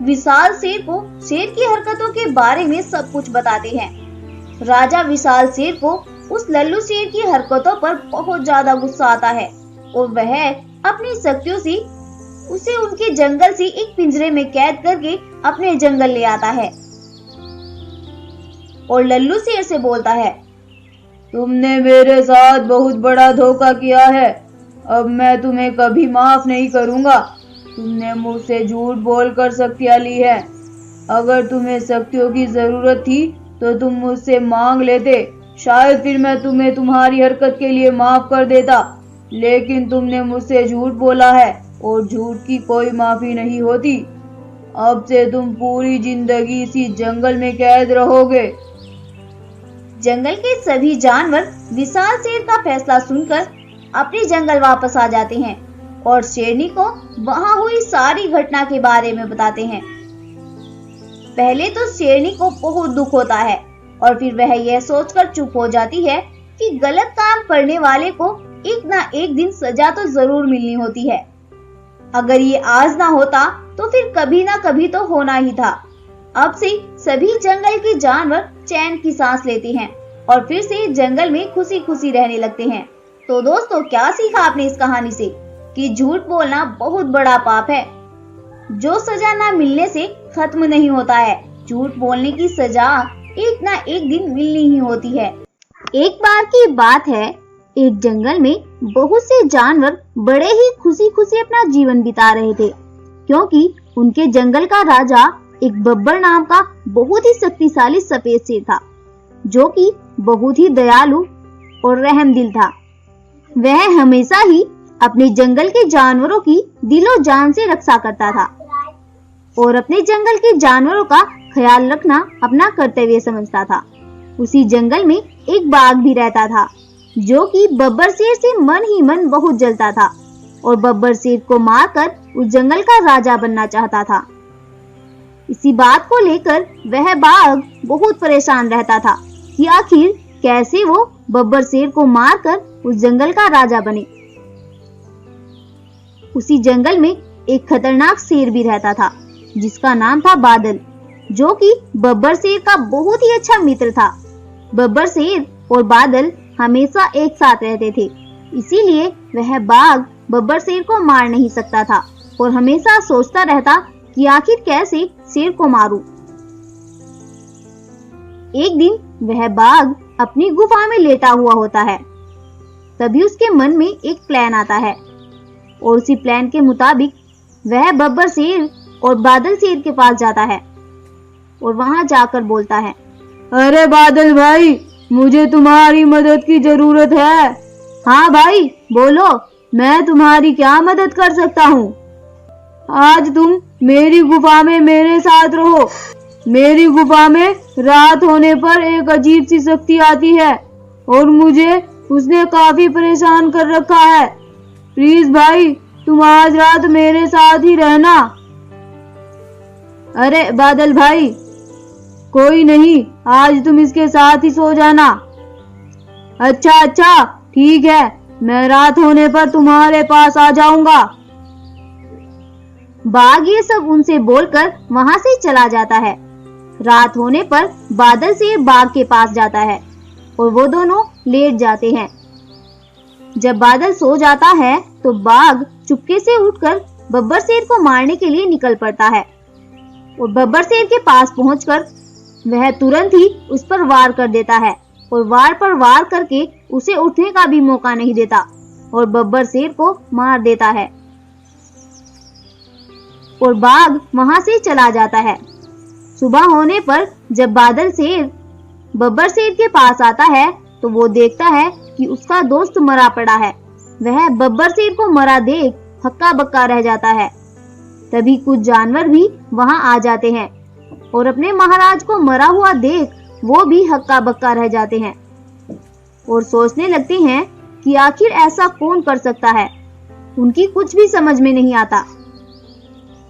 विशाल शेर को शेर की हरकतों के बारे में सब कुछ बताते हैं। राजा विशाल शेर को उस लल्लू शेर की हरकतों पर बहुत ज्यादा गुस्सा आता है और वह अपनी शक्तियों से उसे उनके जंगल से एक पिंजरे में कैद करके अपने जंगल ले आता है और लल्लू शेर से बोलता है, तुमने मेरे साथ बहुत बड़ा धोखा किया है। अब मैं तुम्हें कभी माफ नहीं करूंगा। तुमने मुझसे झूठ बोलकर शक्तियां ली है। अगर तुम्हें शक्तियों की जरूरत थी तो तुम मुझसे मांग लेते, शायद फिर मैं तुम्हें तुम्हारी हरकत के लिए माफ कर देता। लेकिन तुमने मुझसे झूठ बोला है और झूठ की कोई माफी नहीं होती। अब से तुम पूरी जिंदगी इसी जंगल में कैद रहोगे। जंगल के सभी जानवर विशाल शेर का फैसला सुनकर अपने जंगल वापस आ जाते हैं और शेरनी को वहां हुई सारी घटना के बारे में बताते हैं। पहले तो शेरनी को बहुत दुख होता है और फिर वह यह सोचकर चुप हो जाती है कि गलत काम करने वाले को एक ना एक दिन सजा तो जरूर मिलनी होती है। अगर ये आज ना होता तो फिर कभी ना कभी तो होना ही था। अब से सभी जंगल के जानवर चैन की सांस लेते हैं और फिर से जंगल में खुशी खुशी रहने लगते हैं। तो दोस्तों, क्या सीखा आपने इस कहानी से? कि झूठ बोलना बहुत बड़ा पाप है जो सजा ना मिलने से खत्म नहीं होता है। झूठ बोलने की सजा एक ना एक दिन मिलनी ही होती है। एक बार की बात है, एक जंगल में बहुत से जानवर बड़े ही खुशी खुशी अपना जीवन बिता रहे थे, क्योंकि उनके जंगल का राजा एक बब्बर नाम का बहुत ही शक्तिशाली सफेद शेर था, जो कि बहुत ही दयालु और रहमदिल था। वह हमेशा ही अपने जंगल के जानवरों की दिलो जान से रक्षा करता था और अपने जंगल के जानवरों का ख्याल रखना अपना कर्तव्य समझता था। उसी जंगल में एक बाघ भी रहता था, जो कि बब्बर शेर से मन ही मन बहुत जलता था और बब्बर शेर को मारकर उस जंगल का राजा बनना चाहता था। इसी बात को लेकर वह बाघ बहुत परेशान रहता था कि आखिर कैसे वो बब्बर शेर को मारकर उस जंगल का राजा बने। उसी जंगल में एक खतरनाक शेर भी रहता था, जिसका नाम था बादल, जो कि बब्बर शेर का बहुत ही अच्छा मित्र था। बब्बर शेर और बादल हमेशा एक साथ रहते थे, इसीलिए वह बाघ बब्बर शेर को मार नहीं सकता था और हमेशा सोचता रहता कि आखिर कैसे शेर को मारूं। एक दिन वह बाघ अपनी गुफा में लेटा हुआ होता है। तभी उसके मन में एक प्लान आता है और उसी प्लान के मुताबिक वह बब्बर शेर और बादल शेर के पास जाता है और वहां जाकर बोलता है, अरे बादल भाई, मुझे तुम्हारी मदद की जरूरत है। हाँ भाई, बोलो, मैं तुम्हारी क्या मदद कर सकता हूँ? आज तुम मेरी गुफा में मेरे साथ रहो। मेरी गुफा में रात होने पर एक अजीब सी शक्ति आती है और मुझे उसने काफी परेशान कर रखा है। प्लीज भाई, तुम आज रात मेरे साथ ही रहना। अरे बादल भाई, कोई नहीं, आज तुम इसके साथ ही सो जाना। अच्छा, ठीक है, मैं रात होने पर तुम्हारे पास आ जाऊंगा। बाघ ये सब उनसे बोलकर वहां से चला जाता है। रात होने पर बादल शेर बाघ के पास जाता है और वो दोनों लेट जाते हैं। जब बादल सो जाता है तो बाघ चुपके से उठकर बब्बर शेर को मारने के लिए निकल पड़ता है और बब्बर शेर के पास पहुंचकर वह तुरंत ही उस पर वार कर देता है और वार पर वार करके उसे उठने का भी मौका नहीं देता और बब्बर शेर को मार देता है और बाघ वहां से चला जाता है। सुबह होने पर जब बादल शेर बब्बर शेर के पास आता है तो वो देखता है कि उसका दोस्त मरा पड़ा है। वह बब्बर शेर को मरा देख हक्का बक्का रह जाता है। तभी कुछ जानवर भी वहां आ जाते हैं और अपने महाराज को मरा हुआ देख वो भी हक्का बक्का रह जाते हैं और सोचने लगते हैं कि आखिर ऐसा कौन कर सकता है। उनकी कुछ भी समझ में नहीं आता।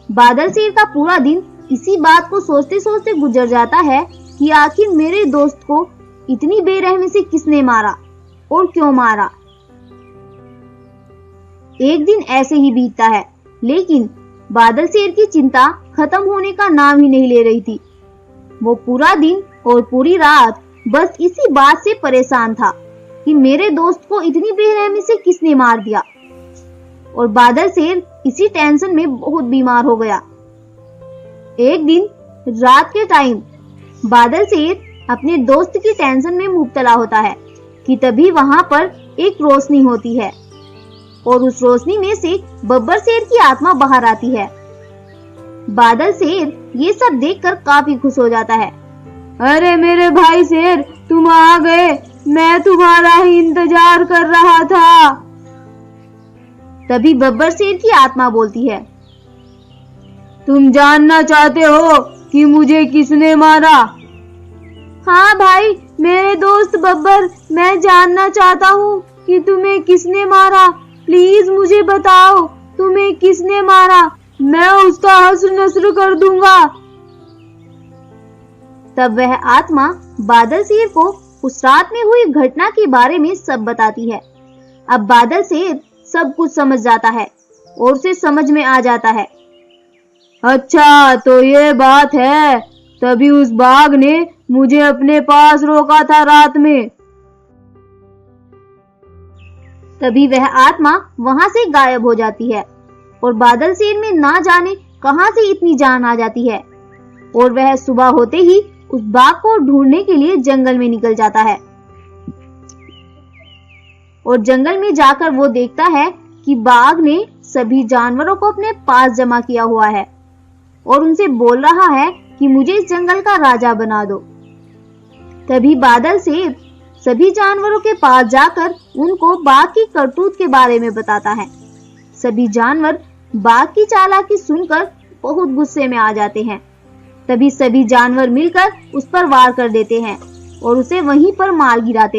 बादल शेर का पूरा दिन इसी बात को सोचते सोचते गुजर जाता है कि आखिर मेरे दोस्त को इतनी बेरहमी से किसने मारा और क्यों मारा। एक दिन ऐसे ही बीतता है, लेकिन बादल शेर की चिंता खत्म होने का नाम ही नहीं ले रही थी। वो पूरा दिन और पूरी रात बस इसी बात से परेशान था कि मेरे दोस्त को इतनी बेरहमी से किसने मार दिया। और बादल शेर इसी टेंशन में बहुत बीमार हो गया। एक दिन रात के टाइम बादल शेर अपने दोस्त की टेंशन में मुब्तला होता है कि तभी वहां पर एक रोशनी होती है और उस रोशनी में से बब्बर शेर की आत्मा बाहर आती है। बादल शेर ये सब देखकर काफी खुश हो जाता है। अरे मेरे भाई शेर, तुम आ गए, मैं तुम्हारा ही इंतजार कर रहा था। तभी बब्बर शेर की आत्मा बोलती है, तुम जानना चाहते हो कि मुझे किसने मारा? हाँ भाई, मेरे दोस्त बब्बर, मैं जानना चाहता हूँ कि तुम्हें किसने मारा। प्लीज मुझे बताओ, तुम्हें किसने मारा? मैं उसका हश्र नस्र कर दूंगा। तब वह आत्मा बादल शेर को उस रात में हुई घटना के बारे में सब बताती है। अब बादल शेर सब कुछ समझ जाता है और उसे समझ में आ जाता है। अच्छा, तो ये बात है, तभी उस बाघ ने मुझे अपने पास रोका था रात में। तभी वह आत्मा वहां से गायब हो जाती है और बादल शेर में ना जाने कहां से इतनी जान आ जाती है और वह सुबह होते ही उस बाघ को ढूंढने के लिए जंगल में निकल जाता है। और जंगल में जाकर वो देखता है कि बाघ ने सभी जानवरों को अपने पास जमा किया हुआ है और उनसे बोल रहा है कि मुझे इस जंगल का राजा बना दो। तभी बादल शेर सभी जानवरों के पास जाकर उनको बाघ की करतूत के बारे में बताता है। सभी जानवर बाघ की चालाकी सुनकर बहुत गुस्से में आ जाते हैं। तभी सभी जानवर मिलकर उस पर वार कर देते हैं और उसे वहीं पर मार गिराते हैं।